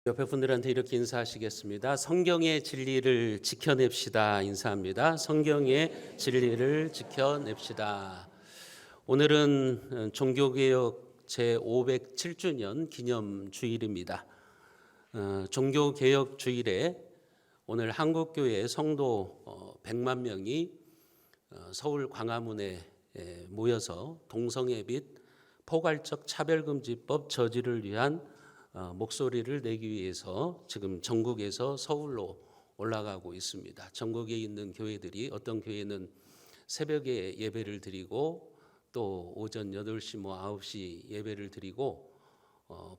옆에 분들한테 이렇게 인사하시겠습니다. 성경의 진리를 지켜냅시다 인사합니다. 성경의 진리를 지켜냅시다. 오늘은 종교개혁 제507주년 기념 주일입니다. 종교개혁 주일에 오늘 한국교회 성도 100만 명이 서울 광화문에 모여서 동성애 및 포괄적 차별금지법 저지를 위한 목소리를 내기 위해서 지금 전국에서 서울로 올라가고 있습니다. 전국에 있는 교회들이 어떤 교회는 새벽에 예배를 드리고 또 오전 8시 9시 예배를 드리고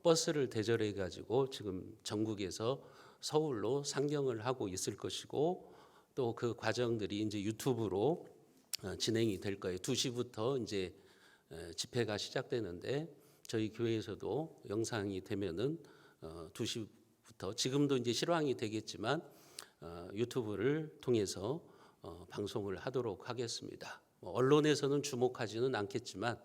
버스를 대절해 가지고 지금 전국에서 서울로 상경을 하고 있을 것이고 또 그 과정들이 이제 유튜브로 진행이 될 거예요. 2시부터 이제 집회가 시작되는데 저희 교회에서도 영상이 되면은 2시부터 지금도 이제 실황이 되겠지만 유튜브를 통해서 방송을 하도록 하겠습니다. 언론에서는 주목하지는 않겠지만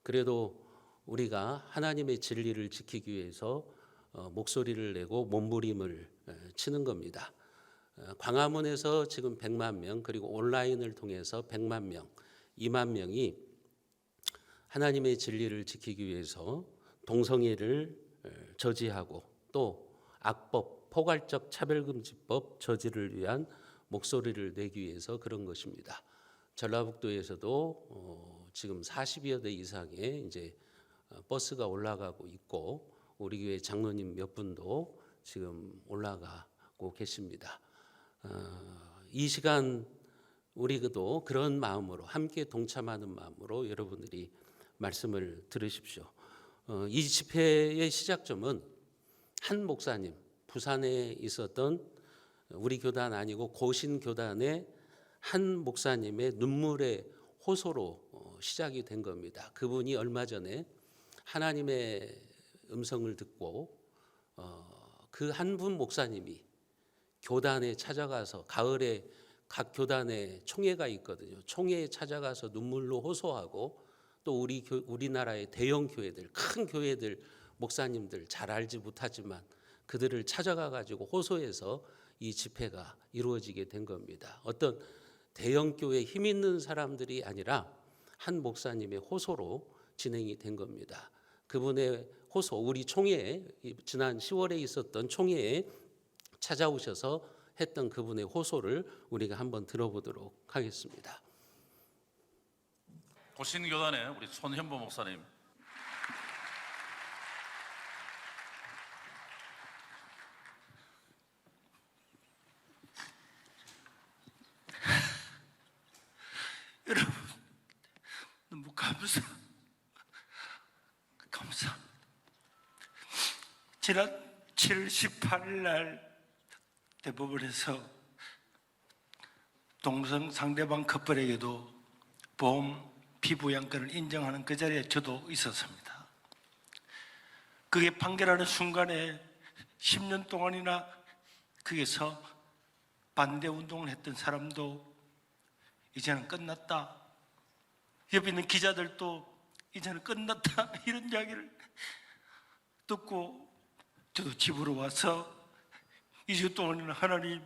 그래도 우리가 하나님의 진리를 지키기 위해서 목소리를 내고 몸부림을 치는 겁니다. 광화문에서 지금 100만 명 그리고 온라인을 통해서 100만 명, 2만 명이 하나님의 진리를 지키기 위해서 동성애를 저지하고 또 악법, 포괄적 차별금지법 저지를 위한 목소리를 내기 위해서 그런 것입니다. 전라북도에서도 지금 40여 대 이상의 이제 버스가 올라가고 있고 우리 교회 장로님 몇 분도 지금 올라가고 계십니다. 이 시간 우리도 그런 마음으로 함께 동참하는 마음으로 여러분들이 말씀을 들으십시오. 이 집회의 시작점은 한 목사님, 부산에 있었던 우리 교단 아니고 고신 교단의 한 목사님의 눈물의 호소로 시작이 된 겁니다. 그분이 얼마 전에 하나님의 음성을 듣고 그 한 분 목사님이 교단에 찾아가서 가을에 각 교단에 총회가 있거든요. 총회에 찾아가서 눈물로 호소하고 또 우리나라의 대형 교회들, 큰 교회들 목사님들 잘 알지 못하지만 그들을 찾아가 가지고 호소해서 이 집회가 이루어지게 된 겁니다. 어떤 대형 교회 힘 있는 사람들이 아니라 한 목사님의 호소로 진행이 된 겁니다. 그분의 호소, 우리 총회에 지난 10월에 있었던 총회에 찾아오셔서 했던 그분의 호소를 우리가 한번 들어보도록 하겠습니다. 고신교단의 우리 손현보 목사님. 여러분 너무 감사합니다. 지난 7월 18일 날 대법원에서 동성 상대방 커플에게도 보험 피부양권을 인정하는 그 자리에 저도 있었습니다. 그게 판결하는 순간에 10년 동안이나 거기서 반대 운동을 했던 사람도 이제는 끝났다, 옆에 있는 기자들도 이제는 끝났다 이런 이야기를 듣고 저도 집으로 와서 2주 동안이나 하나님,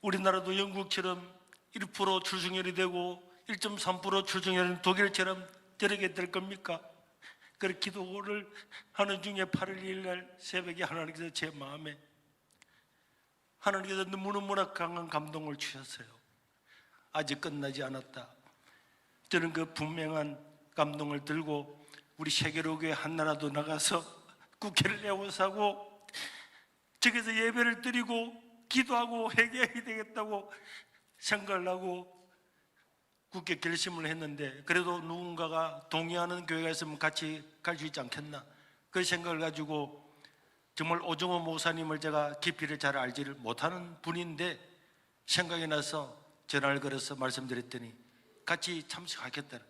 우리나라도 영국처럼 1% 출생률이 되고 1.3% 출생률은 독일처럼 저렇게 될 겁니까? 그렇게 기도를 하는 중에 8월 2일 날 새벽에 하나님께서 제 마음에 하나님께서 너무나 강한 감동을 주셨어요. 아직 끝나지 않았다. 저는 그 분명한 감동을 들고 우리 세계로교회 한나라도 나가서 국회를 에워싸고 저기서 예배를 드리고 기도하고 회개해야 되겠다고 생각을 하고 굳게 결심을 했는데 그래도 누군가가 동의하는 교회가 있으면 같이 갈 수 있지 않겠나 그 생각을 가지고 정말 오정호 목사님을 제가 깊이를 잘 알지를 못하는 분인데 생각이 나서 전화를 걸어서 말씀드렸더니 같이 참석하겠다.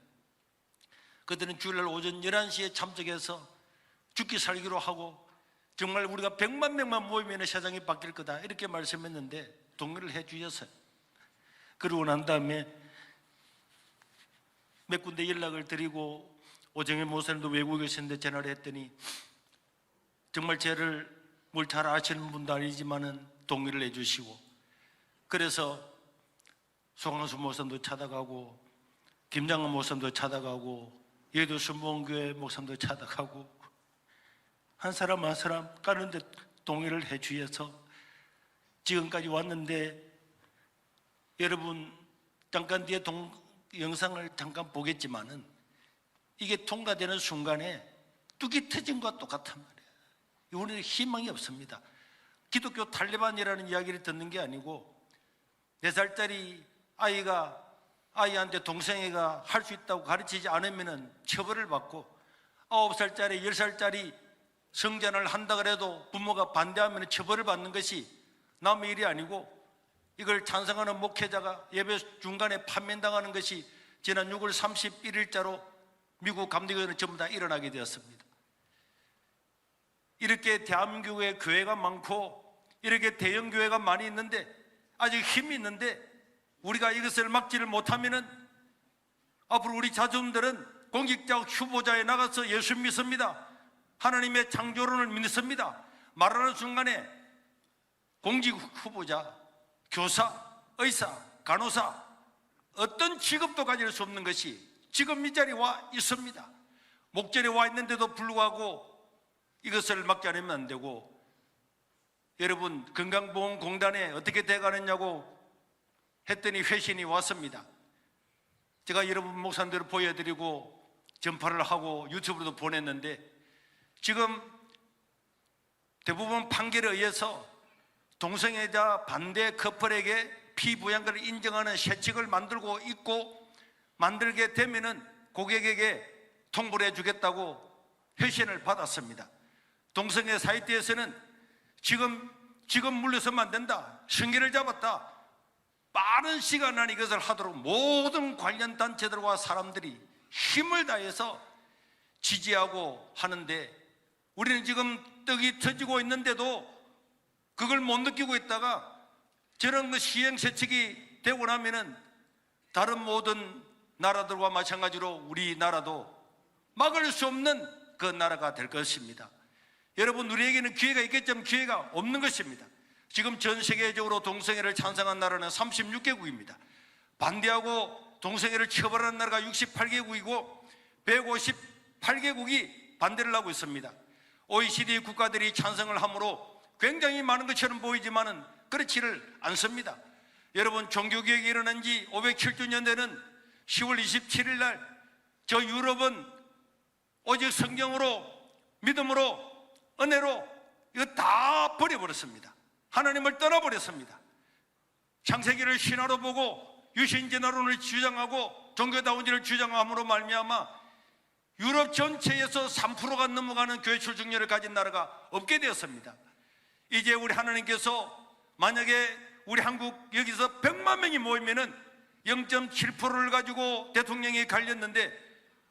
그들은 주일날 오전 11시에 참석해서 죽기 살기로 하고 정말 우리가 100만 명만 모이면 세상이 바뀔 거다 이렇게 말씀했는데 동의를 해 주셨어요. 그러고 난 다음에 몇 군데 연락을 드리고 오정현 목사님도 외국에 계셨는데 전화를 했더니 정말 저를 뭘 잘 아시는 분도 아니지만은 동의를 해주시고, 그래서 송항수 목사님도 찾아가고 김장원 목사님도 찾아가고 예도 순복음교회 목사님도 찾아가고 한 사람 한 사람 까는데 동의를 해주셔서 지금까지 왔는데, 여러분 잠깐 뒤에 영상을 잠깐 보겠지만은 이게 통과되는 순간에 뚝이 터진 것과 똑같단 말이에요. 우리는 희망이 없습니다. 기독교 탈레반이라는 이야기를 듣는 게 아니고 4살짜리 아이한테 동생애가 할 수 있다고 가르치지 않으면 처벌을 받고, 9살짜리 10살짜리 성전을 한다 그래도 부모가 반대하면 처벌을 받는 것이 남의 일이 아니고, 이걸 찬성하는 목회자가 예배 중간에 판면당하는 것이 지난 6월 31일자로 미국 감리교회는 전부 다 일어나게 되었습니다. 이렇게 대한민국에 교회가 많고 이렇게 대형 교회가 많이 있는데, 아직 힘이 있는데 우리가 이것을 막지를 못하면은 앞으로 우리 자손들은 공직자 후보자에 나가서 예수 믿습니다, 하나님의 창조론을 믿습니다 말하는 순간에 공직 후보자, 교사, 의사, 간호사, 어떤 직업도 가질 수 없는 것이 지금 이 자리에 와 있습니다. 목전에 와 있는데도 불구하고 이것을 막지 않으면 안 되고, 여러분 건강보험공단에 어떻게 돼가느냐고 했더니 회신이 왔습니다. 제가 여러분 목사님들을 보여드리고 전파를 하고 유튜브로도 보냈는데, 지금 대부분 판결에 의해서 동성애자 반대 커플에게 피부양가를 인정하는 세칙을 만들고 있고, 만들게 되면은 고객에게 통보를 해주겠다고 회신을 받았습니다. 동성애 사이트에서는 지금 물러서면 안 된다, 승계를 잡았다, 빠른 시간 안에 이것을 하도록 모든 관련 단체들과 사람들이 힘을 다해서 지지하고 하는데, 우리는 지금 떡이 터지고 있는데도 그걸 못 느끼고 있다가 저런 그 시행세칙이 되고 나면은 다른 모든 나라들과 마찬가지로 우리나라도 막을 수 없는 그 나라가 될 것입니다. 여러분, 우리에게는 기회가 있겠지만 기회가 없는 것입니다. 지금 전 세계적으로 동성애를 찬성한 나라는 36개국입니다. 반대하고 동성애를 처벌하는 나라가 68개국이고 158개국이 반대를 하고 있습니다. OECD 국가들이 찬성을 함으로 굉장히 많은 것처럼 보이지만은 그렇지를 않습니다. 여러분, 종교개혁이 일어난 지 507주년 되는 10월 27일 날 저 유럽은 오직 성경으로, 믿음으로, 은혜로 이거 다 버려버렸습니다. 하나님을 떠나버렸습니다. 창세기를 신화로 보고 유신진화론을 주장하고 종교다운지를 주장함으로 말미암아 유럽 전체에서 3%가 넘어가는 교회 출석률을 가진 나라가 없게 되었습니다. 이제 우리 하나님께서 만약에 우리 한국 여기서 100만 명이 모이면은 0.7%를 가지고 대통령이 갈렸는데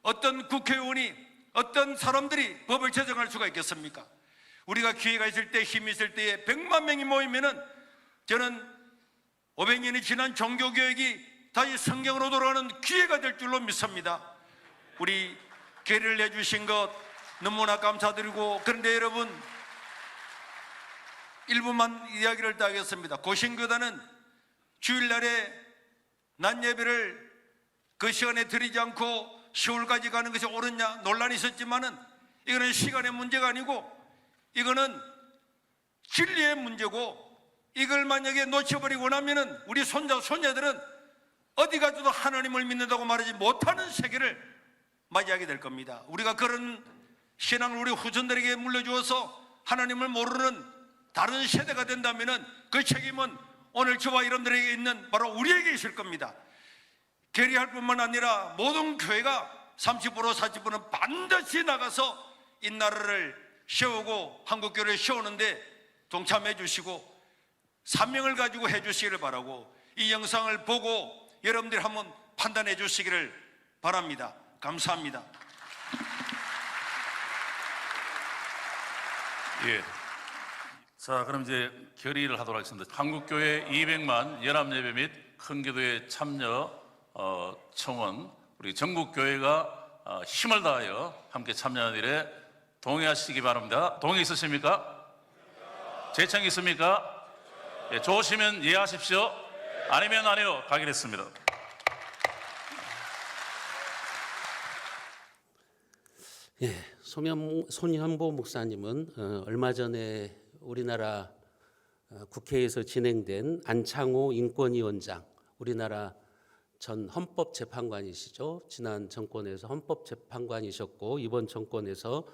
어떤 국회의원이, 어떤 사람들이 법을 제정할 수가 있겠습니까? 우리가 기회가 있을 때, 힘이 있을 때에 100만 명이 모이면은 저는 500년이 지난 종교개혁이 다시 성경으로 돌아가는 기회가 될 줄로 믿습니다. 우리 기회를 내주신 것 너무나 감사드리고, 그런데 여러분, 1분만 이야기를 더 하겠습니다. 고신교단은 주일날에 낮 예배를 그 시간에 드리지 않고 시골까지 가는 것이 옳으냐 논란이 있었지만은 이거는 시간의 문제가 아니고 이거는 진리의 문제고, 이걸 만약에 놓쳐버리고 나면은 우리 손자 손녀들은 어디 가서도 하나님을 믿는다고 말하지 못하는 세계를 맞이하게 될 겁니다. 우리가 그런 신앙을 우리 후손들에게 물려주어서 하나님을 모르는 다른 세대가 된다면은 그 책임은 오늘 저와 여러분들에게 있는 바로 우리에게 있을 겁니다. 계리할 뿐만 아니라 모든 교회가 30% 40%는 반드시 나가서 이 나라를 세우고 한국교회를 세우는데 동참해 주시고 사명을 가지고 해 주시기를 바라고, 이 영상을 보고 여러분들이 한번 판단해 주시기를 바랍니다. 감사합니다. 예. 자, 그럼 이제 결의를 하도록 하겠습니다. 한국교회 200만 연합예배 및 큰기도의 참여 청원, 우리 전국교회가 힘을 다하여 함께 참여하는 일에 동의하시기 바랍니다. 동의 있으십니까? 재청이 있습니까? 예, 좋으시면 예하십시오. 아니면 아니요. 가기로 예, 손현보 목사님은 얼마 전에 우리나라 국회에서 진행된 안창호 인권위원장, 우리나라 전 헌법재판관이시죠. 지난 정권에서 헌법재판관이셨고 이번 정권에서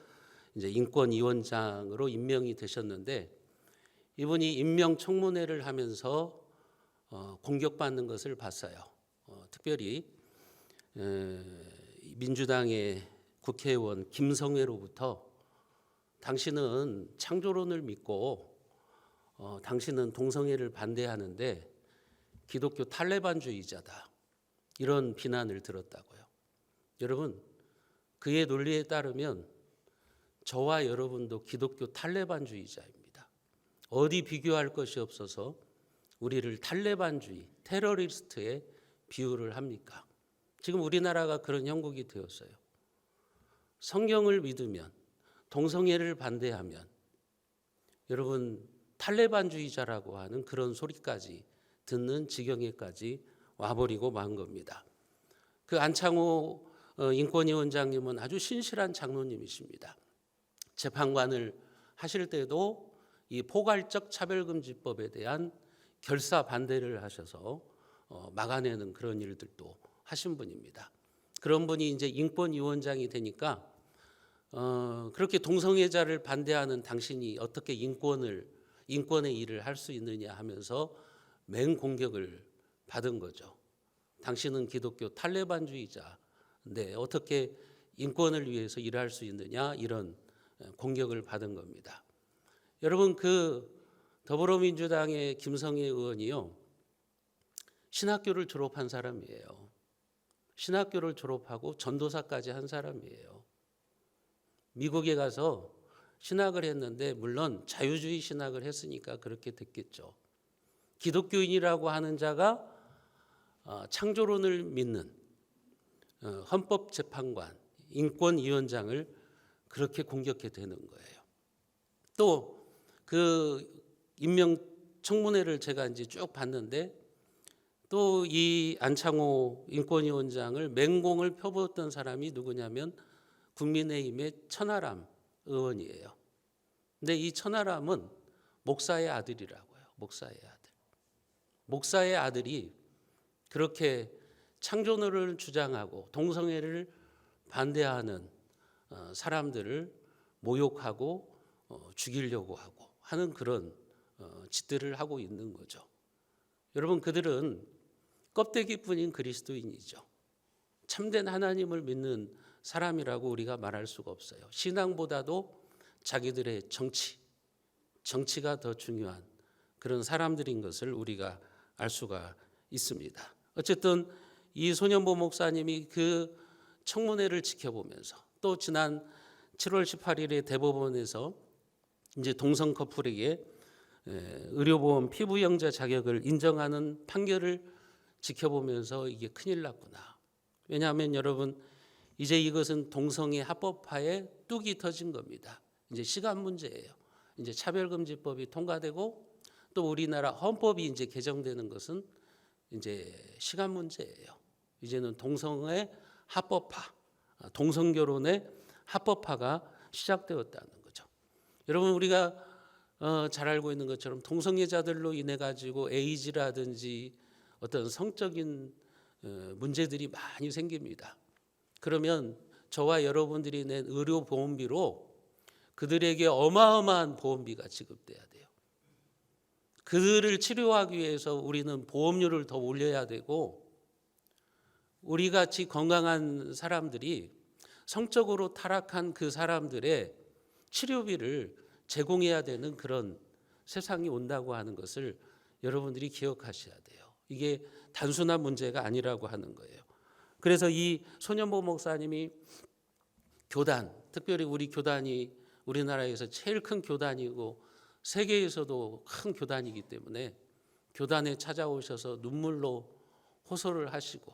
이제 인권위원장으로 임명이 되셨는데, 이분이 임명 청문회를 하면서 공격받는 것을 봤어요. 특별히 민주당의 국회의원 김성회로부터 당신은 창조론을 믿고 당신은 동성애를 반대하는데 기독교 탈레반주의자다, 이런 비난을 들었다고요. 여러분, 그의 논리에 따르면 저와 여러분도 기독교 탈레반주의자입니다. 어디 비교할 것이 없어서 우리를 탈레반주의, 테러리스트에 비유를 합니까? 지금 우리나라가 그런 형국이 되었어요. 성경을 믿으면, 동성애를 반대하면 여러분 탈레반주의자라고 하는 그런 소리까지 듣는 지경에까지 와버리고 만 겁니다. 그 안창호 인권위원장님은 아주 신실한 장로님이십니다. 재판관을 하실 때도 이 포괄적 차별금지법에 대한 결사 반대를 하셔서 막아내는 그런 일들도 하신 분입니다. 그런 분이 이제 인권위원장이 되니까 그렇게 동성애자를 반대하는 당신이 어떻게 인권의 일을 할 수 있느냐 하면서 맹공격을 받은 거죠. 당신은 기독교 탈레반주의자인데 어떻게 인권을 위해서 일할 수 있느냐, 이런 공격을 받은 겁니다. 여러분, 그 더불어민주당의 김성애 의원이요, 신학교를 졸업한 사람이에요. 신학교를 졸업하고 전도사까지 한 사람이에요. 미국에 가서 신학을 했는데, 물론 자유주의 신학을 했으니까 그렇게 됐겠죠. 기독교인이라고 하는 자가 창조론을 믿는 헌법재판관, 인권위원장을 그렇게 공격해 되는 거예요. 또 그 임명 청문회를 제가 이제 쭉 봤는데, 또 이 안창호 인권위원장을 맹공을 펴부었던 사람이 누구냐면 국민의힘의 천하람 의원이에요. 근데 이 천하람은 목사의 아들이라고요. 목사의 아들이 그렇게 창조론을 주장하고 동성애를 반대하는 사람들을 모욕하고 죽이려고 하는 그런 짓들을 하고 있는 거죠. 여러분, 그들은 껍데기뿐인 그리스도인이죠. 참된 하나님을 믿는 사람이라고 우리가 말할 수가 없어요. 신앙보다도 자기들의 정치가 더 중요한 그런 사람들인 것을 우리가 알 수가 있습니다. 어쨌든 이 손현보 목사님이 그 청문회를 지켜보면서, 또 지난 7월 18일에 대법원에서 이제 동성 커플에게 의료보험 피부영자 자격을 인정하는 판결을 지켜보면서 이게 큰일 났구나. 왜냐하면 여러분, 이제 이것은 동성애 합법화에 뚝이 터진 겁니다. 이제 시간 문제예요. 이제 차별금지법이 통과되고 또 우리나라 헌법이 이제 개정되는 것은 이제 시간 문제예요. 이제는 동성애 합법화, 동성결혼의 합법화가 시작되었다는 거죠. 여러분, 우리가 잘 알고 있는 것처럼 동성애자들로 인해 가지고 에이즈라든지 어떤 성적인 문제들이 많이 생깁니다. 그러면 저와 여러분들이 낸 의료보험비로 그들에게 어마어마한 보험비가 지급돼야 돼요. 그들을 치료하기 위해서 우리는 보험료를 더 올려야 되고, 우리 같이 건강한 사람들이 성적으로 타락한 그 사람들의 치료비를 제공해야 되는 그런 세상이 온다고 하는 것을 여러분들이 기억하셔야 돼요. 이게 단순한 문제가 아니라고 하는 거예요. 그래서 이 손현보 목사님이 교단, 특별히 우리 교단이 우리나라에서 제일 큰 교단이고 세계에서도 큰 교단이기 때문에 교단에 찾아오셔서 눈물로 호소를 하시고,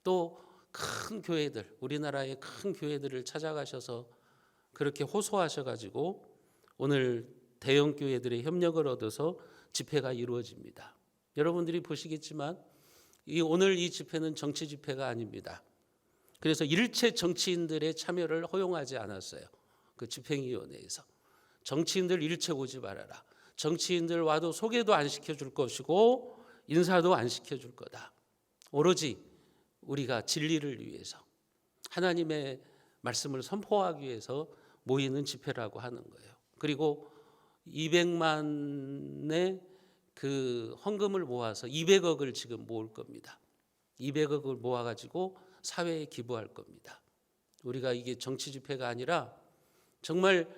또 큰 교회들, 우리나라의 큰 교회들을 찾아가셔서 그렇게 호소하셔가지고 오늘 대형 교회들의 협력을 얻어서 집회가 이루어집니다. 여러분들이 보시겠지만 오늘 이 집회는 정치 집회가 아닙니다. 그래서 일체 정치인들의 참여를 허용하지 않았어요. 그 집행위원회에서 정치인들 일체 오지 말아라. 정치인들 와도 소개도 안 시켜줄 것이고 인사도 안 시켜줄 거다. 오로지 우리가 진리를 위해서 하나님의 말씀을 선포하기 위해서 모이는 집회라고 하는 거예요. 그리고 200만의 그 헌금을 모아서 200억을 지금 모을 겁니다. 200억을 모아가지고 사회에 기부할 겁니다. 우리가 이게 정치 집회가 아니라 정말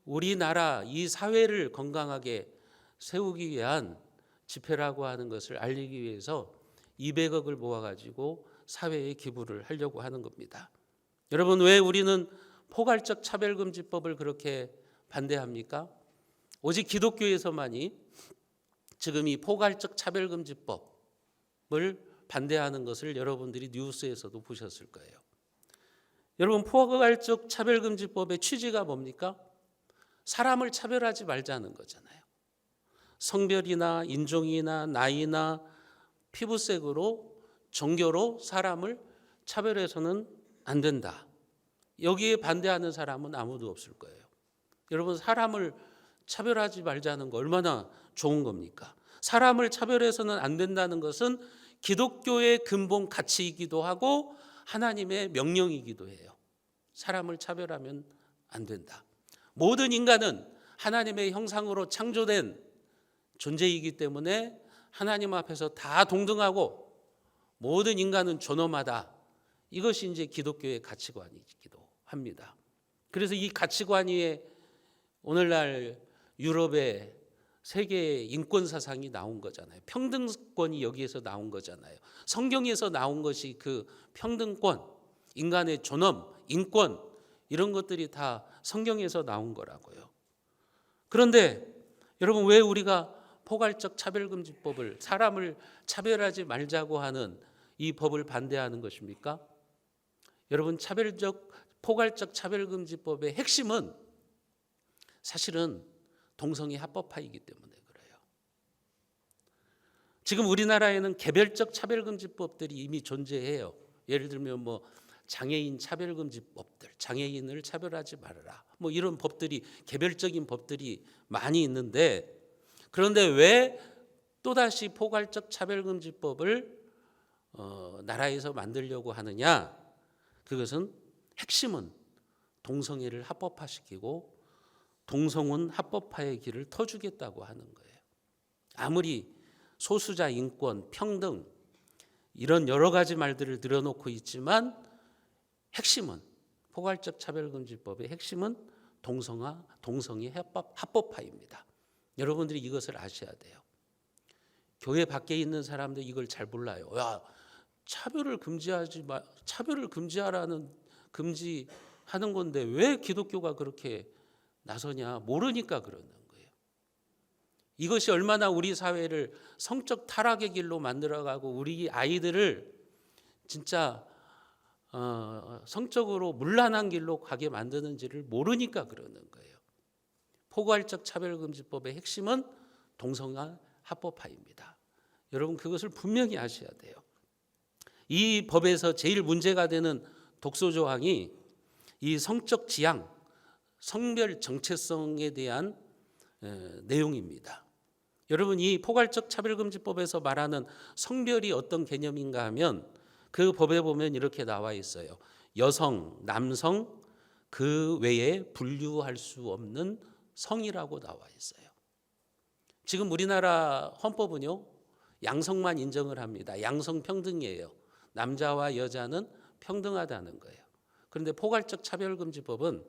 우리나라 이 사회를 건강하게 세우기 위한 집회라고 하는 것을 알리기 위해서 200억을 모아가지고 사회에 기부를 하려고 하는 겁니다. 여러분, 왜 우리는 포괄적 차별금지법을 그렇게 반대합니까? 오직 기독교에서만이 지금 이 포괄적 차별금지법을 반대하는 것을 여러분들이 뉴스에서도 보셨을 거예요. 여러분, 포괄적 차별금지법의 취지가 뭡니까? 사람을 차별하지 말자는 거잖아요. 성별이나 인종이나 나이나 피부색으로 종교로 사람을 차별해서는 안 된다. 여기에 반대하는 사람은 아무도 없을 거예요. 여러분, 사람을 차별하지 말자는 거 얼마나 좋은 겁니까? 사람을 차별해서는 안 된다는 것은 기독교의 근본 가치이기도 하고 하나님의 명령이기도 해요. 사람을 차별하면 안 된다. 모든 인간은 하나님의 형상으로 창조된 존재이기 때문에 하나님 앞에서 다 동등하고 모든 인간은 존엄하다. 이것이 이제 기독교의 가치관이기도 합니다. 그래서 이 가치관 위에 오늘날 유럽의 세계의 인권 사상이 나온 거잖아요. 평등권이 여기에서 나온 거잖아요. 성경에서 나온 것이 그 평등권, 인간의 존엄, 인권 이런 것들이 다 성경에서 나온 거라고요. 그런데 여러분, 왜 우리가 포괄적 차별금지법을 사람을 차별하지 말자고 하는 이 법을 반대하는 것입니까? 여러분, 포괄적 차별금지법의 핵심은 사실은 동성애 합법화이기 때문에 그래요. 지금 우리나라에는 개별적 차별금지법들이 이미 존재해요. 예를 들면 뭐 장애인 차별금지법들, 장애인을 차별하지 말아라. 뭐 이런 법들이 개별적인 법들이 많이 있는데 그런데 왜 또다시 포괄적 차별금지법을 나라에서 만들려고 하느냐? 그것은 핵심은 동성애를 합법화시키고 동성혼 합법화의 길을 터주겠다고 하는 거예요. 아무리 소수자 인권, 평등 이런 여러 가지 말들을 늘어놓고 있지만 핵심은 포괄적 차별금지법의 핵심은 동성애 합법화입니다. 여러분들이 이것을 아셔야 돼요. 교회 밖에 있는 사람들 이걸 잘 몰라요. 야, 차별을 금지하라는 금지하는 건데 왜 기독교가 그렇게 나서냐? 모르니까 그러는 거예요. 이것이 얼마나 우리 사회를 성적 타락의 길로 만들어가고 우리 아이들을 진짜 성적으로 문란한 길로 가게 만드는지를 모르니까 그러는 거예요. 포괄적 차별금지법의 핵심은 동성애 합법화입니다. 여러분, 그것을 분명히 아셔야 돼요. 이 법에서 제일 문제가 되는 독소 조항이 이 성적 지향, 성별 정체성에 대한 내용입니다. 여러분, 이 포괄적 차별금지법에서 말하는 성별이 어떤 개념인가 하면 그 법에 보면 이렇게 나와 있어요. 여성, 남성 그 외에 분류할 수 없는 성이라고 나와 있어요. 지금 우리나라 헌법은요, 양성만 인정을 합니다. 양성평등이에요. 남자와 여자는 평등하다는 거예요. 그런데 포괄적 차별금지법은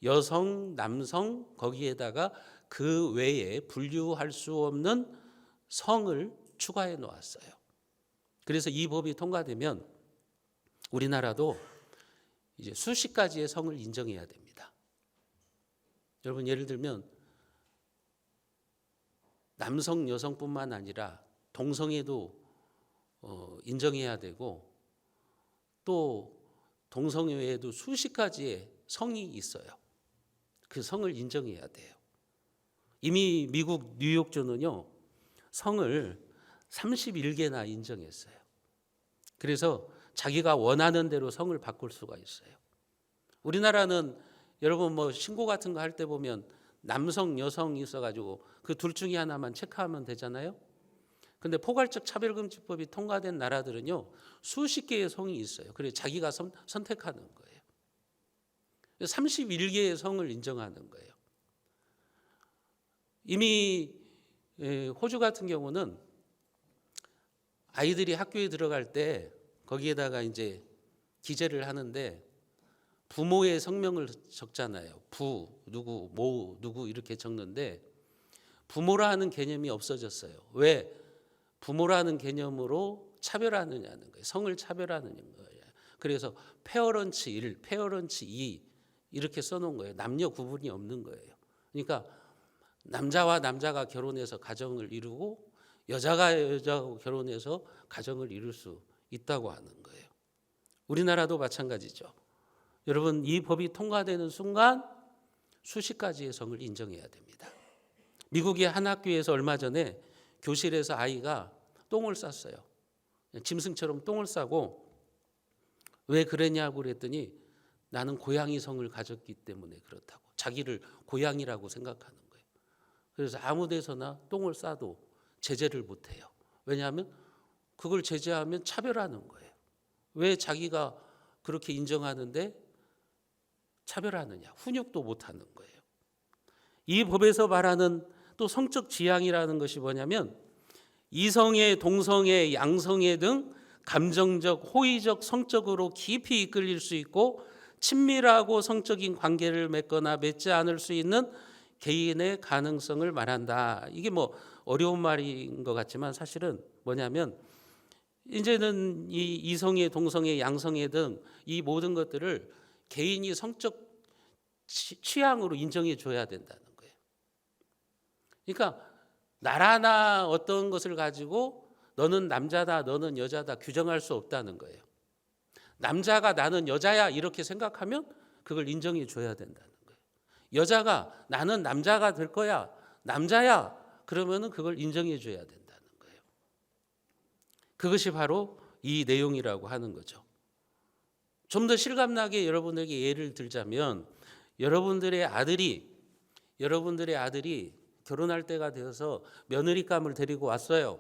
여성, 남성 거기에다가 그 외에 분류할 수 없는 성을 추가해 놓았어요. 그래서 이 법이 통과되면 우리나라도 이제 수십 가지의 성을 인정해야 됩니다. 여러분, 예를 들면 남성, 여성뿐만 아니라 동성애도 인정해야 되고 또 동성애 외에도 수십 가지의 성이 있어요. 그 성을 인정해야 돼요. 이미 미국 뉴욕주는요, 성을 31개나 인정했어요. 그래서 자기가 원하는 대로 성을 바꿀 수가 있어요. 우리나라는 여러분 뭐 신고 같은 거 할 때 보면 남성, 여성이 있어가지고 그 둘 중에 하나만 체크하면 되잖아요. 근데 포괄적 차별금지법이 통과된 나라들은요, 수십 개의 성이 있어요. 그래서 자기가 선택하는 거예요. 31개의 성을 인정하는 거예요. 이미 호주 같은 경우는 아이들이 학교에 들어갈 때 거기에다가 이제 기재를 하는데 부모의 성명을 적잖아요. 부, 누구, 모, 누구 이렇게 적는데 부모라는 개념이 없어졌어요. 왜? 부모라는 개념으로 차별하느냐는 거예요. 성을 차별하는 거예요. 그래서 페어런츠 1, 페어런츠 2 이렇게 써놓은 거예요. 남녀 구분이 없는 거예요. 그러니까 남자와 남자가 결혼해서 가정을 이루고 여자가 여자하고 결혼해서 가정을 이룰 수 있다고 하는 거예요. 우리나라도 마찬가지죠. 여러분, 이 법이 통과되는 순간 수십 가지의 성을 인정해야 됩니다. 미국의 한 학교에서 얼마 전에 교실에서 아이가 똥을 쌌어요. 짐승처럼 똥을 싸고 왜 그랬냐고 그랬더니 나는 고양이 성을 가졌기 때문에 그렇다고. 자기를 고양이라고 생각하는 거예요. 그래서 아무 데서나 똥을 싸도 제재를 못해요. 왜냐하면 그걸 제재하면 차별하는 거예요. 왜 자기가 그렇게 인정하는데 차별하느냐. 훈육도 못하는 거예요. 이 법에서 말하는 또 성적 지향이라는 것이 뭐냐면 이성애, 동성애, 양성애 등 감정적, 호의적, 성적으로 깊이 이끌릴 수 있고 친밀하고 성적인 관계를 맺거나 맺지 않을 수 있는 개인의 가능성을 말한다. 이게 뭐 어려운 말인 것 같지만 사실은 뭐냐면 이제는 이 이성애, 동성애, 양성애 등 이 모든 것들을 개인이 성적 취향으로 인정해 줘야 된다는 거예요. 그러니까 나라나 어떤 것을 가지고 너는 남자다, 너는 여자다 규정할 수 없다는 거예요. 남자가 나는 여자야 이렇게 생각하면 그걸 인정해 줘야 된다는 거예요. 여자가 나는 남자가 될 거야, 남자야 그러면은 그걸 인정해 줘야 된다는 거예요. 그것이 바로 이 내용이라고 하는 거죠. 좀 더 실감나게 여러분에게 예를 들자면 여러분들의 아들이 결혼할 때가 되어서 며느리감을 데리고 왔어요.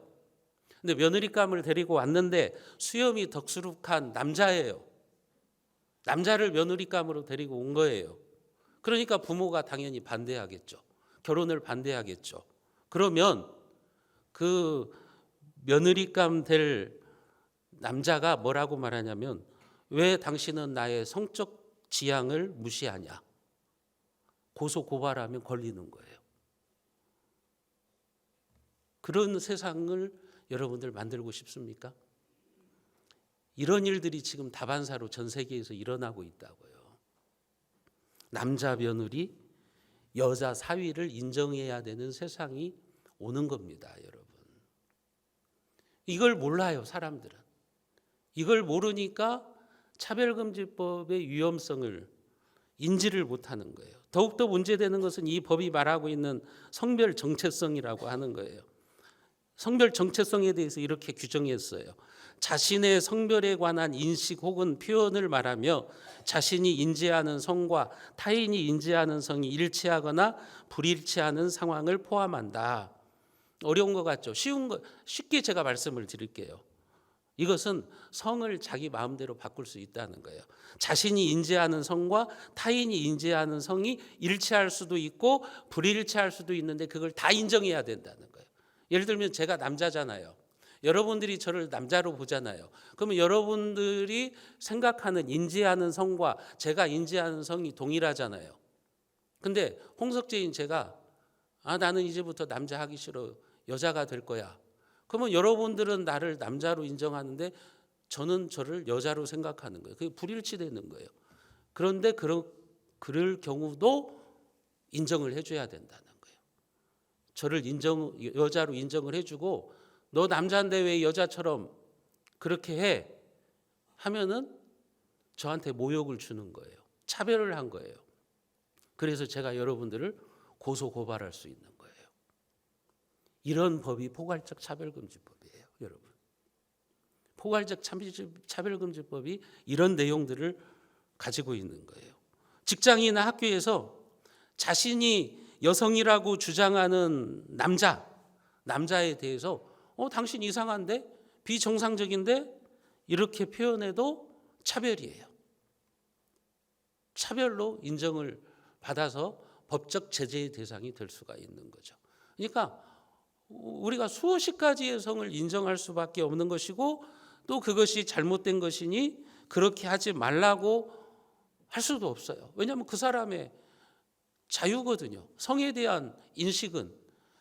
근데 며느리감을 데리고 왔는데 수염이 덕수룩한 남자예요. 남자를 며느리감으로 데리고 온 거예요. 그러니까 부모가 당연히 반대하겠죠. 결혼을 반대하겠죠. 그러면 그 며느리감 될 남자가 뭐라고 말하냐면 왜 당신은 나의 성적 지향을 무시하냐. 고소 고발하면 걸리는 거예요. 그런 세상을 여러분들 만들고 싶습니까? 이런 일들이 지금 다반사로 전 세계에서 일어나고 있다고요. 남자 며느리, 여자 사위를 인정해야 되는 세상이 오는 겁니다, 여러분. 이걸 몰라요, 사람들은. 이걸 모르니까 차별금지법의 위험성을 인지를 못하는 거예요. 더욱더 문제되는 것은 이 법이 말하고 있는 성별 정체성이라고 하는 거예요. 성별 정체성에 대해서 이렇게 규정했어요. 자신의 성별에 관한 인식 혹은 표현을 말하며 자신이 인지하는 성과 타인이 인지하는 성이 일치하거나 불일치하는 상황을 포함한다. 어려운 것 같죠? 쉬운 거 쉽게 제가 말씀을 드릴게요. 이것은 성을 자기 마음대로 바꿀 수 있다는 거예요. 자신이 인지하는 성과 타인이 인지하는 성이 일치할 수도 있고 불일치할 수도 있는데 그걸 다 인정해야 된다는 거예요. 예를 들면 제가 남자잖아요. 여러분들이 저를 남자로 보잖아요. 그러면 여러분들이 생각하는 인지하는 성과 제가 인지하는 성이 동일하잖아요. 근데 홍석재인 제가 나는 이제부터 남자 하기 싫어. 여자가 될 거야. 그러면 여러분들은 나를 남자로 인정하는데 저는 저를 여자로 생각하는 거예요. 그게 불일치되는 거예요. 그런데 그럴 경우도 인정을 해줘야 된다는 거예요. 저를 여자로 인정을 해주고 너 남자인데 왜 여자처럼 그렇게 해? 하면은 저한테 모욕을 주는 거예요. 차별을 한 거예요. 그래서 제가 여러분들을 고소 고발할 수 있는 거예요. 이런 법이 포괄적 차별금지법이에요, 여러분. 포괄적 차별금지법이 이런 내용들을 가지고 있는 거예요. 직장이나 학교에서 자신이 여성이라고 주장하는 남자에 대해서 당신 이상한데? 비정상적인데? 이렇게 표현해도 차별이에요. 차별로 인정을 받아서 법적 제재의 대상이 될 수가 있는 거죠. 그러니까 우리가 수십 가지의 성을 인정할 수밖에 없는 것이고 또 그것이 잘못된 것이니 그렇게 하지 말라고 할 수도 없어요. 왜냐하면 그 사람의 자유거든요. 성에 대한 인식은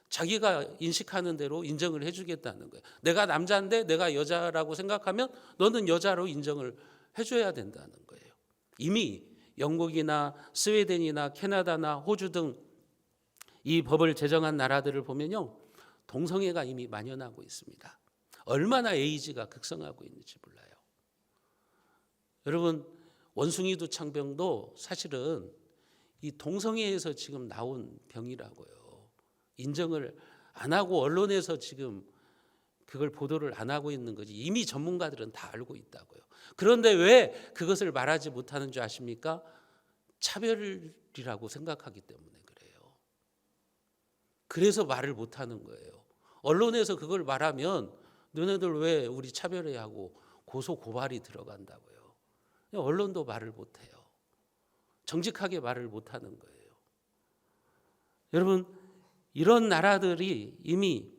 자기가 인식하는 대로 인정을 해주겠다는 거예요. 내가 남자인데 내가 여자라고 생각하면 너는 여자로 인정을 해줘야 된다는 거예요. 이미 영국이나 스웨덴이나 캐나다나 호주 등 이 법을 제정한 나라들을 보면요, 동성애가 이미 만연하고 있습니다. 얼마나 에이즈가 극성하고 있는지 몰라요. 여러분, 원숭이 두창병도 사실은 이 동성애에서 지금 나온 병이라고요. 인정을 안 하고 언론에서 지금 그걸 보도를 안 하고 있는 거지. 이미 전문가들은 다 알고 있다고요. 그런데 왜 그것을 말하지 못하는 줄 아십니까? 차별이라고 생각하기 때문에 그래요. 그래서 말을 못하는 거예요. 언론에서 그걸 말하면 너네들 왜 우리 차별해야 하고 고소 고발이 들어간다고요. 언론도 말을 못해요. 정직하게 말을 못하는 거예요. 여러분, 이런 나라들이 이미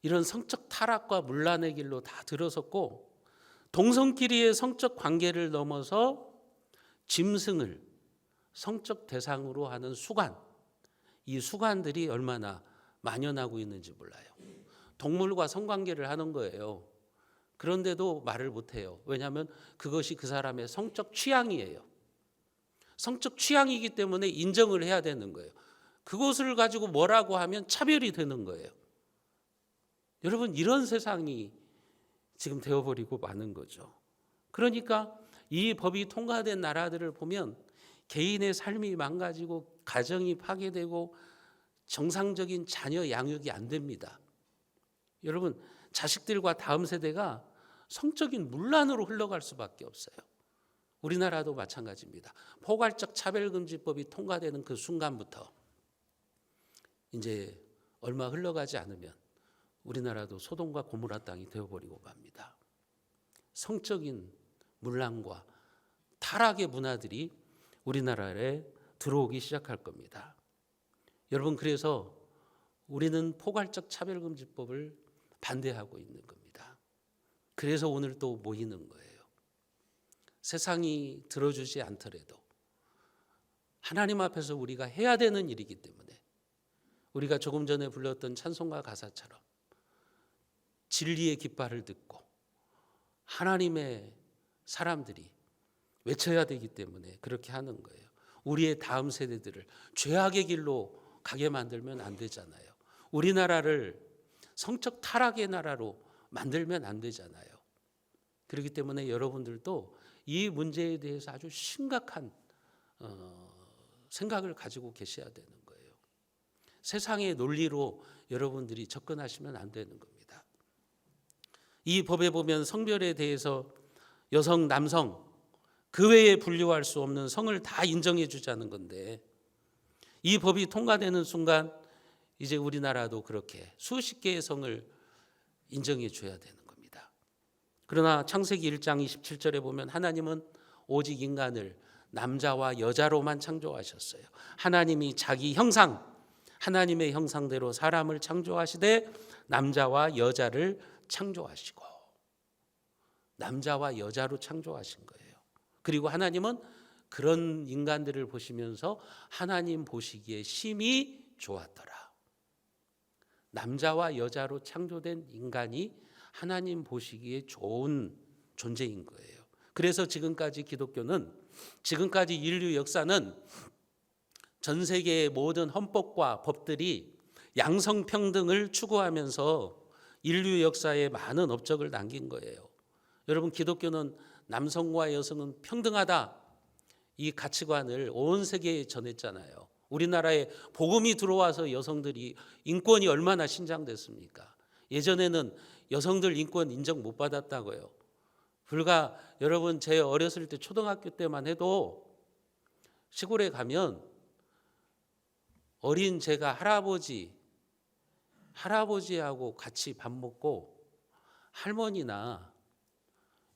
이런 성적 타락과 문란의 길로 다 들어섰고 동성끼리의 성적 관계를 넘어서 짐승을 성적 대상으로 하는 수관, 이 수관들이 얼마나 만연하고 있는지 몰라요. 동물과 성관계를 하는 거예요. 그런데도 말을 못해요. 왜냐하면 그것이 그 사람의 성적 취향이에요. 성적 취향이기 때문에 인정을 해야 되는 거예요. 그것을 가지고 뭐라고 하면 차별이 되는 거예요. 여러분, 이런 세상이 지금 되어버리고 마는 거죠. 그러니까 이 법이 통과된 나라들을 보면 개인의 삶이 망가지고 가정이 파괴되고 정상적인 자녀 양육이 안 됩니다. 여러분, 자식들과 다음 세대가 성적인 문란으로 흘러갈 수밖에 없어요. 우리나라도 마찬가지입니다. 포괄적 차별금지법이 통과되는 그 순간부터 이제 얼마 흘러가지 않으면 우리나라도 소돔과 고모라 땅이 되어버리고 맙니다. 성적인 문란과 타락의 문화들이 우리나라에 들어오기 시작할 겁니다. 여러분, 그래서 우리는 포괄적 차별금지법을 반대하고 있는 겁니다. 그래서 오늘 또 모이는 거예요. 세상이 들어주지 않더라도 하나님 앞에서 우리가 해야 되는 일이기 때문에 우리가 조금 전에 불렀던 찬송가 가사처럼 진리의 깃발을 듣고 하나님의 사람들이 외쳐야 되기 때문에 그렇게 하는 거예요. 우리의 다음 세대들을 죄악의 길로 가게 만들면 안 되잖아요. 우리나라를 성적 타락의 나라로 만들면 안 되잖아요. 그렇기 때문에 여러분들도 이 문제에 대해서 아주 심각한 생각을 가지고 계셔야 되는 거예요. 세상의 논리로 여러분들이 접근하시면 안 되는 겁니다. 이 법에 보면 성별에 대해서 여성, 남성 그 외에 분류할 수 없는 성을 다 인정해 주자는 건데 이 법이 통과되는 순간 이제 우리나라도 그렇게 수십 개의 성을 인정해 줘야 되는 겁니다. 그러나 창세기 1장 27절에 보면 하나님은 오직 인간을 남자와 여자로만 창조하셨어요. 하나님이 자기 형상, 하나님의 형상대로 사람을 창조하시되 남자와 여자를 창조하시고 남자와 여자로 창조하신 거예요. 그리고 하나님은 그런 인간들을 보시면서 하나님 보시기에 심히 좋았더라. 남자와 여자로 창조된 인간이 하나님 보시기에 좋은 존재인 거예요. 그래서 지금까지 기독교는, 지금까지 인류 역사는 전 세계의 모든 헌법과 법들이 양성평등을 추구하면서 인류 역사에 많은 업적을 남긴 거예요. 여러분, 기독교는 남성과 여성은 평등하다, 이 가치관을 온 세계에 전했잖아요. 우리나라에 복음이 들어와서 여성들이 인권이 얼마나 신장됐습니까? 예전에는 여성들 인권 인정 못 받았다고요. 불과 여러분 제 어렸을 때 초등학교 때만 해도 시골에 가면 어린 제가 할아버지하고 같이 밥 먹고 할머니나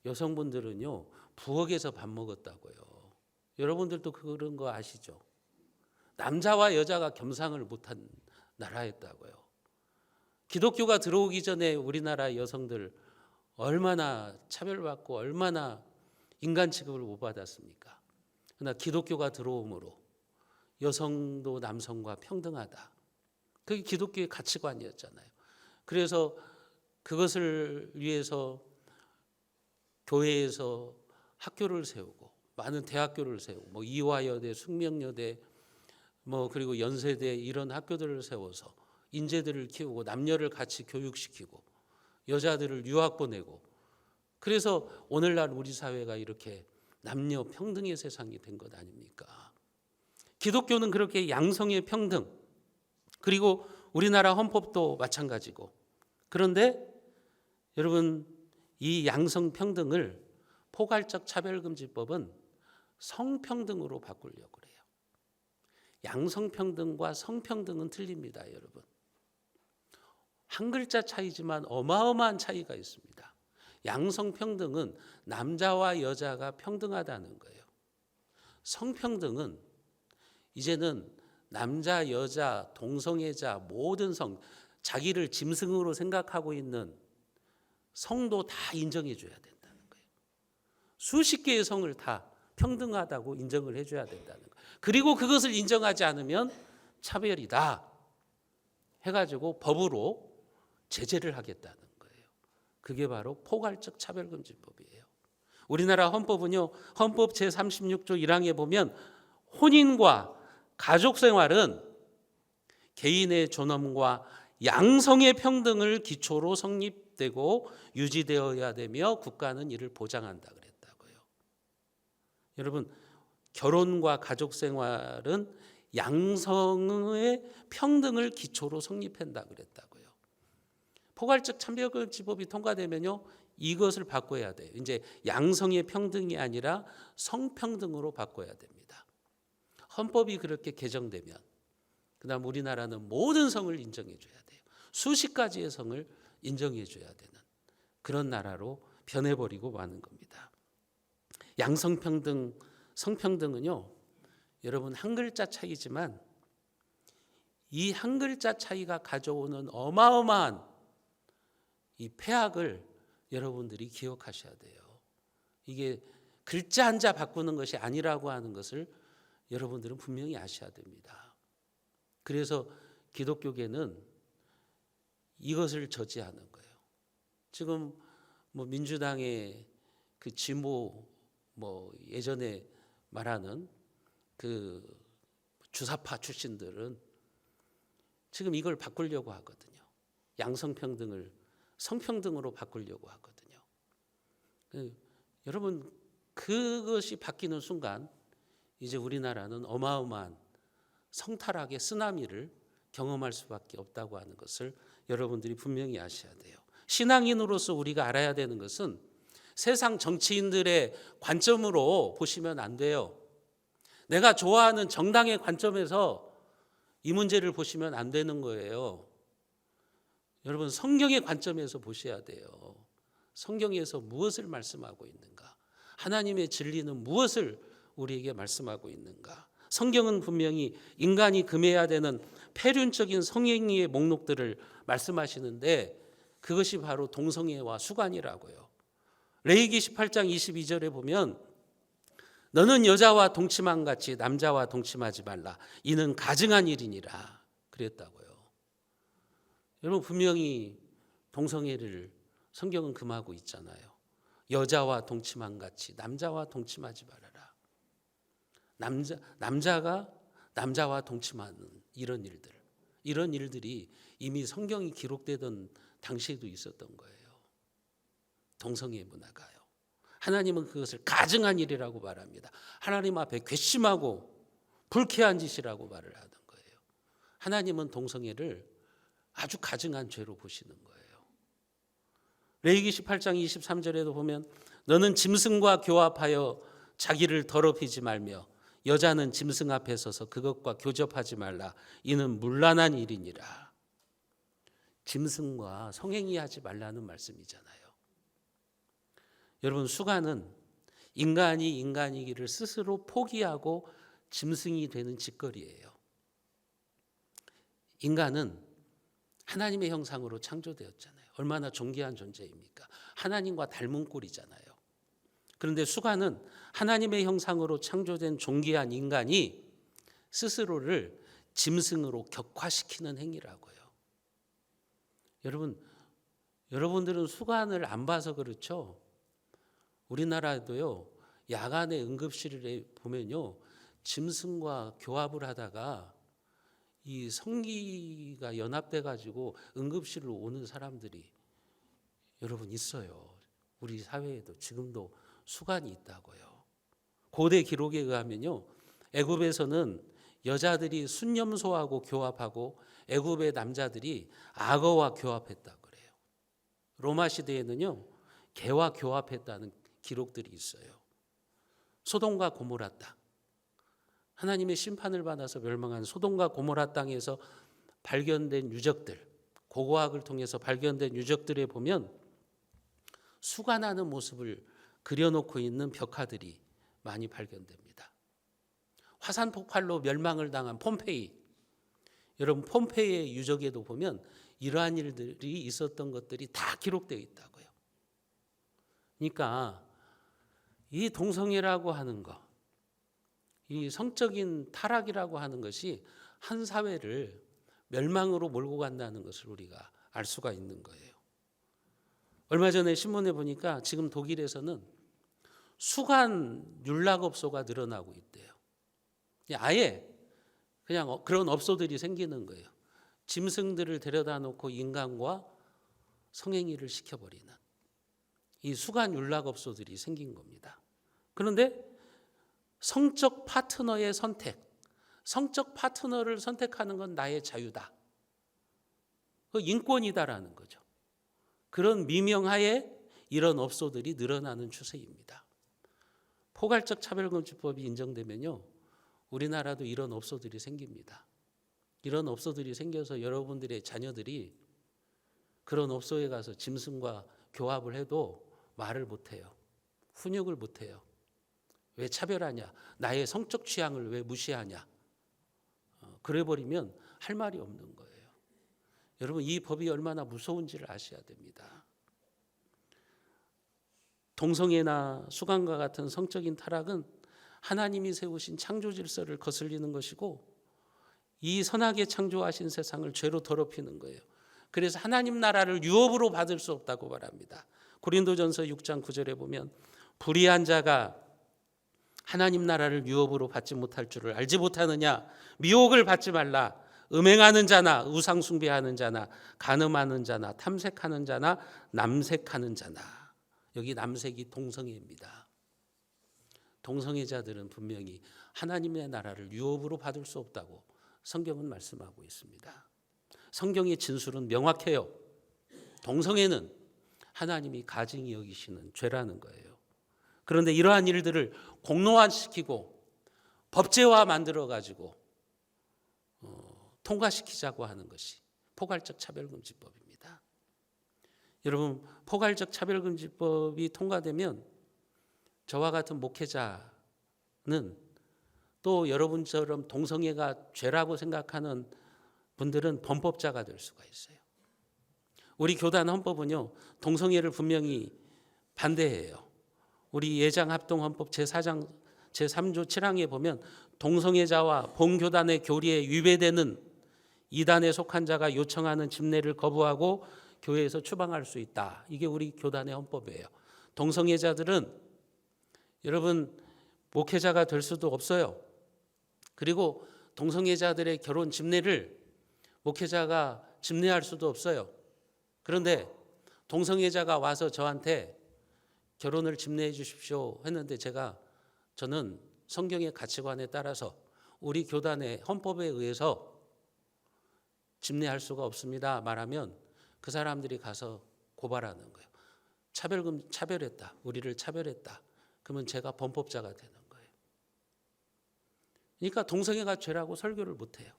여성분들은요 부엌에서 밥 먹었다고요. 여러분들도 그런 거 아시죠? 남자와 여자가 겸상을 못한 나라였다고요. 기독교가 들어오기 전에 우리나라 여성들 얼마나 차별받고 얼마나 인간 취급을 못 받았습니까? 그러나 기독교가 들어옴으로 여성도 남성과 평등하다. 그게 기독교의 가치관이었잖아요. 그래서 그것을 위해서 교회에서 학교를 세우고 많은 대학교를 세우고 뭐 이화여대, 숙명여대 뭐 그리고 연세대 이런 학교들을 세워서 인재들을 키우고 남녀를 같이 교육시키고 여자들을 유학 보내고 그래서 오늘날 우리 사회가 이렇게 남녀 평등의 세상이 된 것 아닙니까? 기독교는 그렇게 양성의 평등 그리고 우리나라 헌법도 마찬가지고 그런데 여러분 이 양성 평등을 포괄적 차별금지법은 성평등으로 바꾸려고 그래요. 양성평등과 성평등은 틀립니다, 여러분. 한 글자 차이지만 어마어마한 차이가 있습니다. 양성평등은 남자와 여자가 평등하다는 거예요. 성평등은 이제는 남자, 여자, 동성애자 모든 성 자기를 짐승으로 생각하고 있는 성도 다 인정해 줘야 된다는 거예요. 수십 개의 성을 다 평등하다고 인정을 해줘야 된다는 거예요. 그리고 그것을 인정하지 않으면 차별이다 해가지고 법으로 제재를 하겠다는 거예요. 그게 바로 포괄적 차별금지법이에요. 우리나라 헌법은요, 헌법 제36조 1항에 보면 혼인과 가족생활은 개인의 존엄과 양성의 평등을 기초로 성립되고 유지되어야 되며 국가는 이를 보장한다 그랬다고요. 여러분 결혼과 가족생활은 양성의 평등을 기초로 성립한다 그랬다고요. 포괄적 차별금지법이 통과되면요 이것을 바꿔야 돼요. 이제 양성의 평등이 아니라 성평등으로 바꿔야 됩니다. 헌법이 그렇게 개정되면 그다음 우리나라는 모든 성을 인정해 줘야 돼요. 수십 가지의 성을 인정해 줘야 되는 그런 나라로 변해버리고 마는 겁니다. 양성평등, 성평등은요 여러분 한 글자 차이지만 이 한 글자 차이가 가져오는 어마어마한 이 폐악을 여러분들이 기억하셔야 돼요. 이게 글자 한자 바꾸는 것이 아니라고 하는 것을 여러분들은 분명히 아셔야 됩니다. 그래서 기독교계는 이것을 저지하는 거예요. 지금 뭐 민주당의 그 지모 뭐 예전에 말하는 그 주사파 출신들은 지금 이걸 바꾸려고 하거든요. 양성평등을 성평등으로 바꾸려고 하거든요. 여러분 그것이 바뀌는 순간 이제 우리나라는 어마어마한 성타락의 쓰나미를 경험할 수밖에 없다고 하는 것을 여러분들이 분명히 아셔야 돼요. 신앙인으로서 우리가 알아야 되는 것은 세상 정치인들의 관점으로 보시면 안 돼요. 내가 좋아하는 정당의 관점에서 이 문제를 보시면 안 되는 거예요. 여러분 성경의 관점에서 보셔야 돼요. 성경에서 무엇을 말씀하고 있는가? 하나님의 진리는 무엇을 우리에게 말씀하고 있는가? 성경은 분명히 인간이 금해야 되는 폐륜적인 성행위의 목록들을 말씀하시는데 그것이 바로 동성애와 수관이라고요. 레위기 18장 22절에 보면 너는 여자와 동침한 같이 남자와 동침하지 말라. 이는 가증한 일이니라 그랬다고요. 여러분 분명히 동성애를 성경은 금하고 있잖아요. 여자와 동침한 같이 남자와 동침하지 말아라. 남자가 남자와 동침하는 이런 일들이 이미 성경이 기록되던 당시에도 있었던 거예요. 동성애 문화가요. 하나님은 그것을 가증한 일이라고 말합니다. 하나님 앞에 괘씸하고 불쾌한 짓이라고 말을 하던 거예요. 하나님은 동성애를 아주 가증한 죄로 보시는 거예요. 레위기 18장 23절에도 보면 너는 짐승과 교합하여 자기를 더럽히지 말며 여자는 짐승 앞에 서서 그것과 교접하지 말라. 이는 문란한 일이니라. 짐승과 성행위하지 말라는 말씀이잖아요. 여러분, 수간은 인간이 인간이기를 스스로 포기하고 짐승이 되는 짓거리예요. 인간은 하나님의 형상으로 창조되었잖아요. 얼마나 존귀한 존재입니까? 하나님과 닮은 꼴이잖아요. 그런데 수간은 하나님의 형상으로 창조된 존귀한 인간이 스스로를 짐승으로 격화시키는 행위라고요. 여러분들은 수간을 안 봐서 그렇죠. 우리나라도요, 야간에 응급실에 보면요, 짐승과 교합을 하다가 이 성기가 연합돼 가지고 응급실로 오는 사람들이 여러분 있어요. 우리 사회에도 지금도 수간이 있다고요. 고대 기록에 의하면요, 애굽에서는 여자들이 순념소하고 교합하고 애굽의 남자들이 악어와 교합했다고 그래요. 로마 시대에는요, 개와 교합했다는 기록들이 있어요. 소돔과 고모라 땅, 하나님의 심판을 받아서 멸망한 소돔과 고모라 땅에서 발견된 유적들, 고고학을 통해서 발견된 유적들에 보면 수간하는 모습을 그려놓고 있는 벽화들이 많이 발견됩니다. 화산 폭발로 멸망을 당한 폼페이, 여러분 폼페이의 유적에도 보면 이러한 일들이 있었던 것들이 다 기록되어 있다고요. 그러니까 이 동성애라고 하는 것, 이 성적인 타락이라고 하는 것이 한 사회를 멸망으로 몰고 간다는 것을 우리가 알 수가 있는 거예요. 얼마 전에 신문에 보니까 지금 독일에서는 수간 율락업소가 늘어나고 있대요. 아예 그냥 그런 업소들이 생기는 거예요. 짐승들을 데려다 놓고 인간과 성행위를 시켜버리는 이 수간 율락업소들이 생긴 겁니다. 그런데 성적 파트너의 선택, 성적 파트너를 선택하는 건 나의 자유다. 그 인권이다라는 거죠. 그런 미명하에 이런 업소들이 늘어나는 추세입니다. 포괄적 차별금지법이 인정되면요, 우리나라도 이런 업소들이 생깁니다. 이런 업소들이 생겨서 여러분들의 자녀들이 그런 업소에 가서 짐승과 교합을 해도 말을 못해요. 훈육을 못해요. 왜 차별하냐? 나의 성적 취향을 왜 무시하냐? 그래버리면 할 말이 없는 거예요. 여러분, 이 법이 얼마나 무서운지를 아셔야 됩니다. 동성애나 수간과 같은 성적인 타락은 하나님이 세우신 창조 질서를 거슬리는 것이고 이 선하게 창조하신 세상을 죄로 더럽히는 거예요. 그래서 하나님 나라를 유업으로 받을 수 없다고 말합니다. 고린도전서 6장 9절에 보면 불의한 자가 하나님 나라를 유업으로 받지 못할 줄을 알지 못하느냐? 미혹을 받지 말라. 음행하는 자나 우상 숭배하는 자나 간음하는 자나 탐색하는 자나 남색하는 자나. 여기 남색이 동성애입니다. 동성애자들은 분명히 하나님의 나라를 유업으로 받을 수 없다고 성경은 말씀하고 있습니다. 성경의 진술은 명확해요. 동성애는 하나님이 가증히 여기시는 죄라는 거예요. 그런데 이러한 일들을 공론화시키고 법제화 만들어가지고 통과시키자고 하는 것이 포괄적 차별금지법입니다. 여러분, 포괄적 차별금지법이 통과되면 저와 같은 목회자는 또 여러분처럼 동성애가 죄라고 생각하는 분들은 범법자가 될 수가 있어요. 우리 교단 헌법은요, 동성애를 분명히 반대해요. 우리 예장합동헌법 제4장 제3조 7항에 보면 동성애자와 본교단의 교리에 위배되는 이단에 속한 자가 요청하는 집례를 거부하고 교회에서 추방할 수 있다. 이게 우리 교단의 헌법이에요. 동성애자들은 여러분 목회자가 될 수도 없어요. 그리고 동성애자들의 결혼 집례를 목회자가 집례할 수도 없어요. 그런데 동성애자가 와서 저한테 결혼을 집례해 주십시오 했는데 저는 성경의 가치관에 따라서 우리 교단의 헌법에 의해서 집례할 수가 없습니다 말하면 그 사람들이 가서 고발하는 거예요. 차별했다. 우리를 차별했다. 그러면 제가 범법자가 되는 거예요. 그러니까 동성애가 죄라고 설교를 못해요.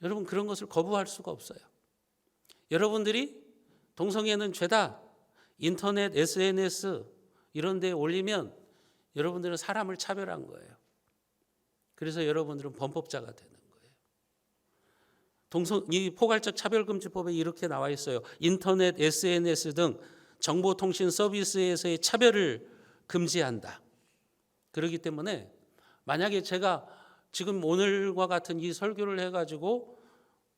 여러분 그런 것을 거부할 수가 없어요. 여러분들이 동성애는 죄다. 인터넷, SNS 이런 데에 올리면 여러분들은 사람을 차별한 거예요. 그래서 여러분들은 범법자가 되는 거예요. 이 포괄적 차별금지법에 이렇게 나와 있어요. 인터넷, SNS 등 정보통신 서비스에서의 차별을 금지한다. 그렇기 때문에 만약에 제가 지금 오늘과 같은 이 설교를 해가지고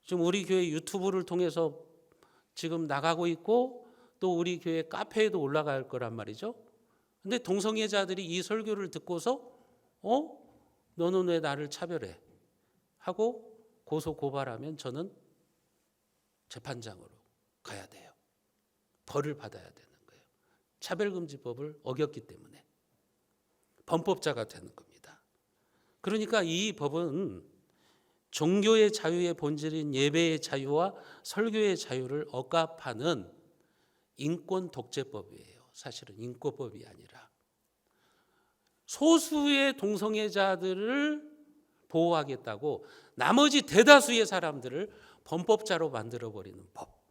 지금 우리 교회 유튜브를 통해서 지금 나가고 있고 또 우리 교회 카페에도 올라갈 거란 말이죠. 근데 동성애자들이 이 설교를 듣고서 너는 왜 나를 차별해? 하고 고소 고발하면 저는 재판장으로 가야 돼요. 벌을 받아야 되는 거예요. 차별금지법을 어겼기 때문에 범법자가 되는 겁니다. 그러니까 이 법은 종교의 자유의 본질인 예배의 자유와 설교의 자유를 억압하는 인권 독재법이에요. 사실은 인권법이 아니라 소수의 동성애자들을 보호하겠다고 나머지 대다수의 사람들을 범법자로 만들어버리는 법.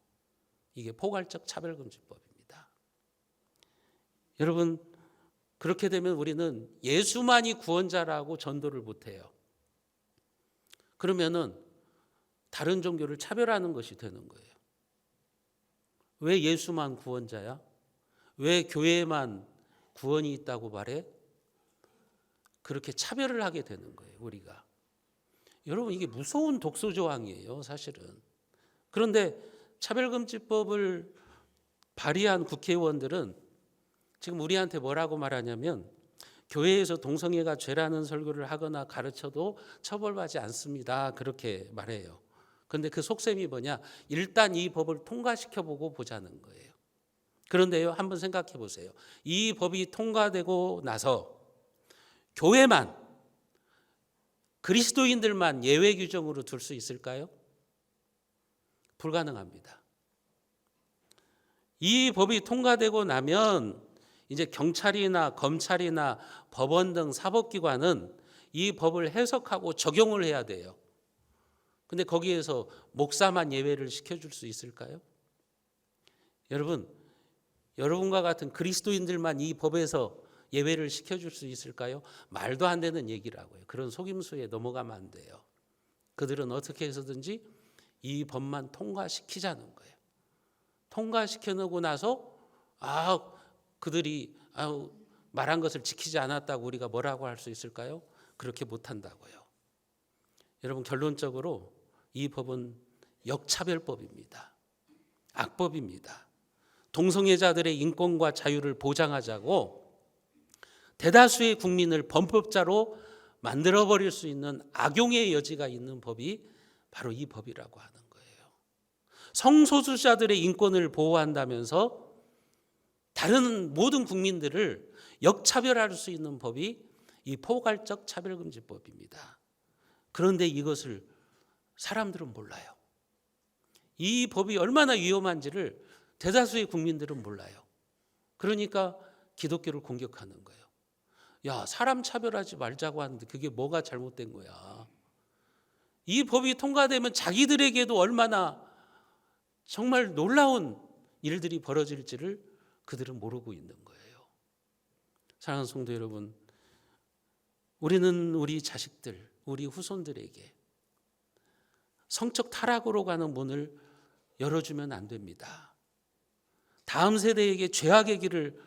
이게 포괄적 차별금지법입니다. 여러분 그렇게 되면 우리는 예수만이 구원자라고 전도를 못해요. 그러면은 다른 종교를 차별하는 것이 되는 거예요. 왜 예수만 구원자야? 왜 교회만 구원이 있다고 말해? 그렇게 차별을 하게 되는 거예요, 우리가. 여러분 이게 무서운 독소 조항이에요, 사실은. 그런데 차별금지법을 발의한 국회의원들은 지금 우리한테 뭐라고 말하냐면 교회에서 동성애가 죄라는 설교를 하거나 가르쳐도 처벌받지 않습니다. 그렇게 말해요. 그런데 그 속셈이 뭐냐? 일단 이 법을 통과시켜보고 보자는 거예요. 그런데요, 한번 생각해 보세요. 이 법이 통과되고 나서 교회만, 그리스도인들만 예외 규정으로 둘 수 있을까요? 불가능합니다. 이 법이 통과되고 나면 이제 경찰이나 검찰이나 법원 등 사법기관은 이 법을 해석하고 적용을 해야 돼요. 근데 거기에서 목사만 예외를 시켜줄 수 있을까요? 여러분, 여러분과 같은 그리스도인들만 이 법에서 예외를 시켜줄 수 있을까요? 말도 안 되는 얘기라고요. 그런 속임수에 넘어가면 안 돼요. 그들은 어떻게 해서든지 이 법만 통과시키자는 거예요. 통과시켜놓고 나서 그들이 말한 것을 지키지 않았다고 우리가 뭐라고 할 수 있을까요? 그렇게 못한다고요. 여러분 결론적으로 이 법은 역차별법입니다. 악법입니다. 동성애자들의 인권과 자유를 보장하자고 대다수의 국민을 범법자로 만들어버릴 수 있는 악용의 여지가 있는 법이 바로 이 법이라고 하는 거예요. 성소수자들의 인권을 보호한다면서 다른 모든 국민들을 역차별할 수 있는 법이 이 포괄적 차별금지법입니다. 그런데 이것을 사람들은 몰라요. 이 법이 얼마나 위험한지를 대다수의 국민들은 몰라요. 그러니까 기독교를 공격하는 거예요. 야, 사람 차별하지 말자고 하는데 그게 뭐가 잘못된 거야. 이 법이 통과되면 자기들에게도 얼마나 정말 놀라운 일들이 벌어질지를 그들은 모르고 있는 거예요. 사랑하는 성도 여러분, 우리는 우리 자식들, 우리 후손들에게 성적 타락으로 가는 문을 열어주면 안 됩니다. 다음 세대에게 죄악의 길을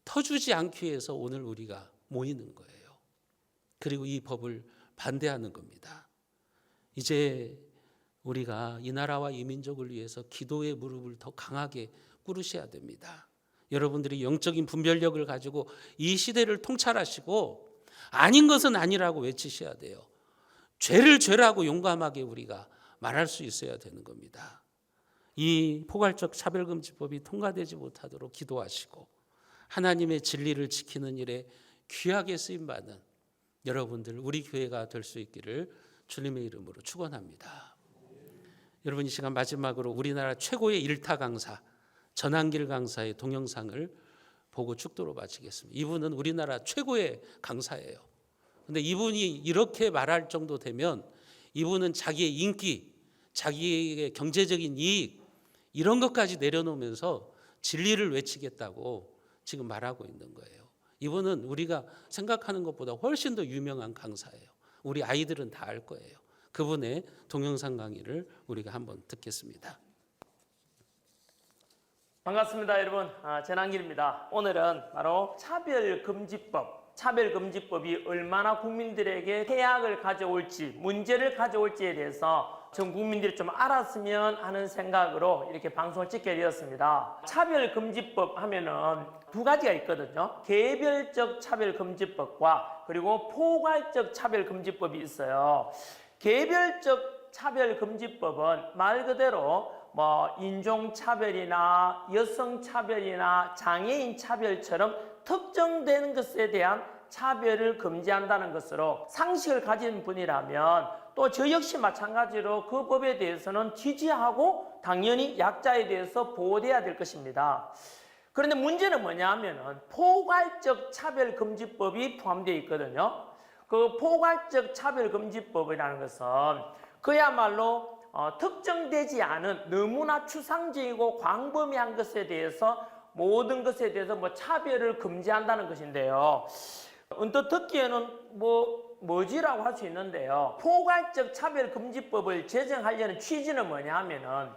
터주지 않기 위해서 오늘 우리가 모이는 거예요. 그리고 이 법을 반대하는 겁니다. 이제 우리가 이 나라와 이 민족을 위해서 기도의 무릎을 더 강하게 꿇으셔야 됩니다. 여러분들이 영적인 분별력을 가지고 이 시대를 통찰하시고 아닌 것은 아니라고 외치셔야 돼요. 죄를 죄라고 용감하게 우리가 말할 수 있어야 되는 겁니다. 이 포괄적 차별금지법이 통과되지 못하도록 기도하시고 하나님의 진리를 지키는 일에 귀하게 쓰임받는 여러분들 우리 교회가 될 수 있기를 주님의 이름으로 축원합니다. 여러분 이 시간 마지막으로 우리나라 최고의 일타 강사 전한길 강사의 동영상을 보고 축도로 마치겠습니다. 이분은 우리나라 최고의 강사예요. 근데 이분이 이렇게 말할 정도 되면 이분은 자기의 인기, 자기의 경제적인 이익 이런 것까지 내려놓으면서 진리를 외치겠다고 지금 말하고 있는 거예요. 이분은 우리가 생각하는 것보다 훨씬 더 유명한 강사예요. 우리 아이들은 다 알 거예요. 그분의 동영상 강의를 우리가 한번 듣겠습니다. 반갑습니다, 여러분. 전한길입니다. 오늘은 바로 차별금지법이 얼마나 국민들에게 해악을 가져올지, 문제를 가져올지에 대해서 전 국민들이 좀 알았으면 하는 생각으로 이렇게 방송을 찍게 되었습니다. 차별금지법 하면은 두 가지가 있거든요. 개별적 차별금지법과 그리고 포괄적 차별금지법이 있어요. 개별적 차별금지법은 말 그대로 인종차별이나 여성차별이나 장애인 차별처럼 특정된 것에 대한 차별을 금지한다는 것으로 상식을 가진 분이라면 또 저 역시 마찬가지로 그 법에 대해서는 지지하고 당연히 약자에 대해서 보호돼야 될 것입니다. 그런데 문제는 뭐냐 하면은 포괄적 차별금지법이 포함되어 있거든요. 그 포괄적 차별금지법이라는 것은 그야말로 특정되지 않은 너무나 추상적이고 광범위한 것에 대해서 모든 것에 대해서 차별을 금지한다는 것인데요. 언뜻 듣기에는 뭐지라고 할 수 있는데요. 포괄적 차별금지법을 제정하려는 취지는 뭐냐 하면은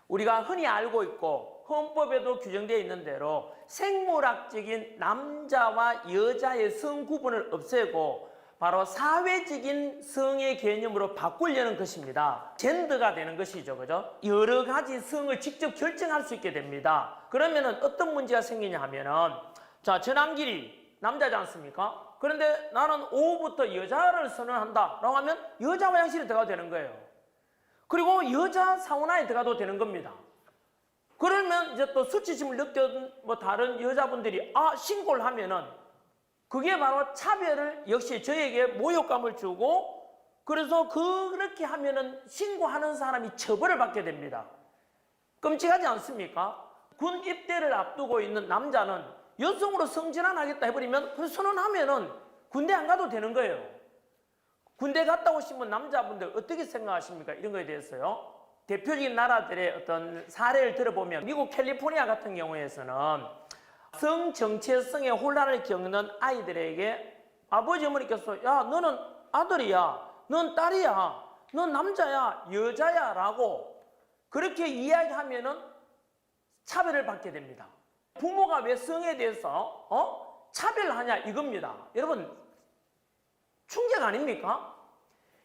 우리가 흔히 알고 있고 헌법에도 규정되어 있는 대로 생물학적인 남자와 여자의 성 구분을 없애고 바로 사회적인 성의 개념으로 바꾸려는 것입니다. 젠더가 되는 것이죠. 그죠? 여러 가지 성을 직접 결정할 수 있게 됩니다. 그러면은 어떤 문제가 생기냐 하면은 자, 전한길이 남자지 않습니까? 그런데 나는 오후부터 여자를 선언한다 라고 하면 여자 화장실에 들어가도 되는 거예요. 그리고 여자 사우나에 들어가도 되는 겁니다. 그러면 이제 또 수치심을 느꼈던 다른 여자분들이 신고를 하면은 그게 바로 차별을 역시 저에게 모욕감을 주고 그래서 그렇게 하면은 신고하는 사람이 처벌을 받게 됩니다. 끔찍하지 않습니까? 군 입대를 앞두고 있는 남자는 여성으로 성전환하겠다 해버리면 그 선언하면은 군대 안 가도 되는 거예요. 군대 갔다 오신 분 남자분들 어떻게 생각하십니까? 이런 거에 대해서요. 대표적인 나라들의 어떤 사례를 들어보면 미국 캘리포니아 같은 경우에서는 성 정체성의 혼란을 겪는 아이들에게 아버지 어머니께서 야 너는 아들이야 넌 딸이야 넌 남자야 여자야 라고 그렇게 이야기하면은 차별을 받게 됩니다. 부모가 왜 성에 대해서 차별하냐 이겁니다. 여러분 충격 아닙니까?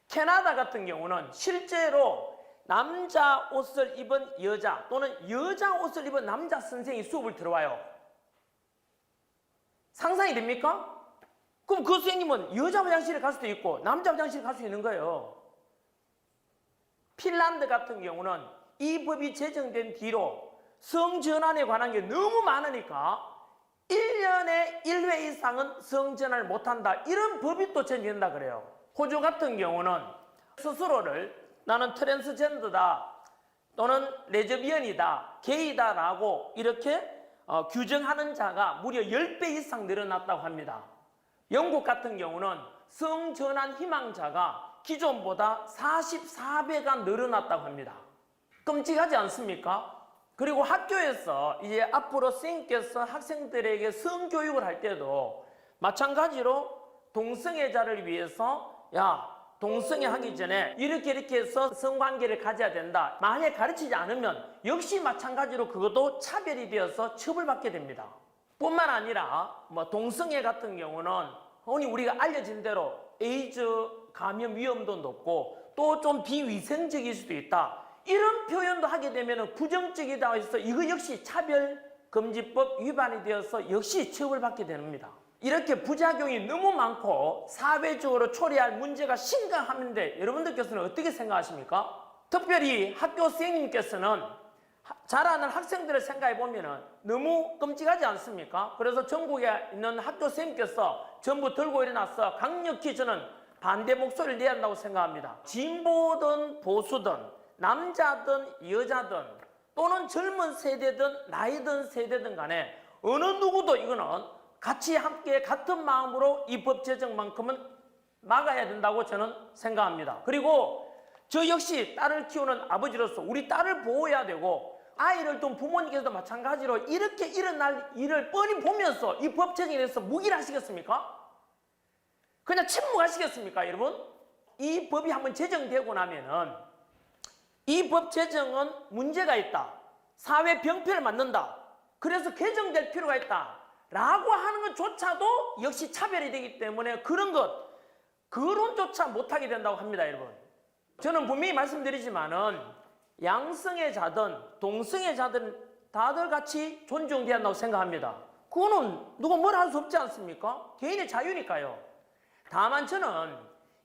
캐나다 같은 경우는 실제로 남자 옷을 입은 여자 또는 여자 옷을 입은 남자 선생이 수업을 들어와요. 상상이 됩니까? 그럼 그 선생님은 여자 화장실에 갈 수도 있고 남자 화장실에 갈 수 있는 거예요. 핀란드 같은 경우는 이 법이 제정된 뒤로 성전환에 관한 게 너무 많으니까 1년에 1회 이상은 성전환을 못한다 이런 법이 또 제정된다 그래요. 호주 같은 경우는 스스로를 나는 트랜스젠더다 또는 레즈비언이다 게이다 라고 이렇게 규정하는 자가 무려 10배 이상 늘어났다고 합니다. 영국 같은 경우는 성전환 희망자가 기존보다 44배가 늘어났다고 합니다. 끔찍하지 않습니까? 그리고 학교에서 이제 앞으로 선생님께서 학생들에게 성교육을 할 때도 마찬가지로 동성애자를 위해서 동성애 하기 전에 이렇게 해서 성관계를 가져야 된다. 만약에 가르치지 않으면 역시 마찬가지로 그것도 차별이 되어서 처벌받게 됩니다. 뿐만 아니라 동성애 같은 경우는 흔히 우리가 알려진 대로 에이즈 감염 위험도 높고 또 좀 비위생적일 수도 있다. 이런 표현도 하게 되면 부정적이다 해서 이거 역시 차별금지법 위반이 되어서 역시 처벌받게 됩니다. 이렇게 부작용이 너무 많고 사회적으로 초래할 문제가 심각한데 여러분들께서는 어떻게 생각하십니까? 특별히 학교 선생님께서는 자라는 학생들을 생각해 보면은 너무 끔찍하지 않습니까? 그래서 전국에 있는 학교 선생님께서 전부 들고 일어나서 강력히 저는 반대 목소리를 내야 한다고 생각합니다. 진보든 보수든 남자든 여자든 또는 젊은 세대든 나이든 세대든 간에 어느 누구도 이거는 같이 함께 같은 마음으로 이 법 제정만큼은 막아야 된다고 저는 생각합니다. 그리고 저 역시 딸을 키우는 아버지로서 우리 딸을 보호해야 되고 아이를 둔 부모님께서도 마찬가지로 이렇게 일어날 일을 뻔히 보면서 이 법 제정에 대해서 무기를하시겠습니까? 그냥 침묵하시겠습니까, 여러분? 이 법이 한번 제정되고 나면은 이 법 제정은 문제가 있다. 사회 병폐를 만든다. 그래서 개정될 필요가 있다. 라고 하는 것조차도 역시 차별이 되기 때문에 그런 것, 거론조차 못하게 된다고 합니다, 여러분. 저는 분명히 말씀드리지만은 양성의 자든 동성의 자든 다들 같이 존중돼야 한다고 생각합니다. 그거는 누가 뭐라 할 수 없지 않습니까? 개인의 자유니까요. 다만 저는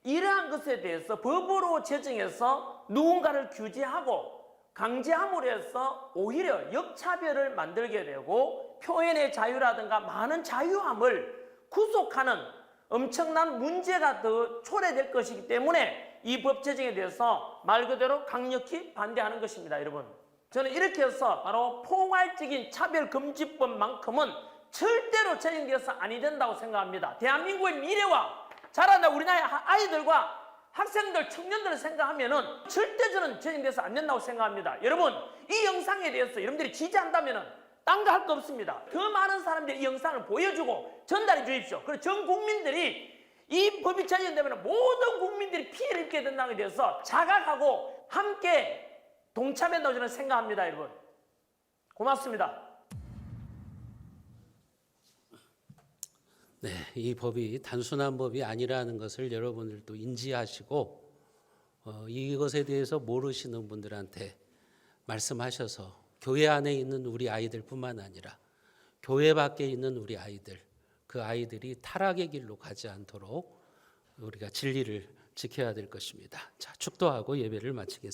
이러한 것에 대해서 법으로 제정해서 누군가를 규제하고 강제함으로 해서 오히려 역차별을 만들게 되고 표현의 자유라든가 많은 자유함을 구속하는 엄청난 문제가 더 초래될 것이기 때문에 이 법 제정에 대해서 말 그대로 강력히 반대하는 것입니다, 여러분. 저는 이렇게 해서 바로 포괄적인 차별금지법만큼은 절대로 제정되어서 아니 된다고 생각합니다. 대한민국의 미래와 자라날 우리나라의 아이들과 학생들, 청년들을 생각하면은 절대 저는 제정돼서 안 된다고 생각합니다. 여러분, 이 영상에 대해서 여러분들이 지지한다면은 딴 거 할 거 없습니다. 더 많은 사람들이 이 영상을 보여주고 전달해 주십시오. 그리고 전 국민들이 이 법이 제정되면 모든 국민들이 피해를 입게 된다는 데 대해서 자각하고 함께 동참한다고 저는 생각합니다, 여러분. 고맙습니다. 네, 이 법이 단순한 법이 아니라는 것을 여러분들도 인지하시고 이것에 대해서 모르시는 분들한테 말씀하셔서 교회 안에 있는 우리 아이들뿐만 아니라 교회 밖에 있는 우리 아이들, 그 아이들이 타락의 길로 가지 않도록 우리가 진리를 지켜야 될 것입니다. 자, 축도하고 예배를 마치겠습니다.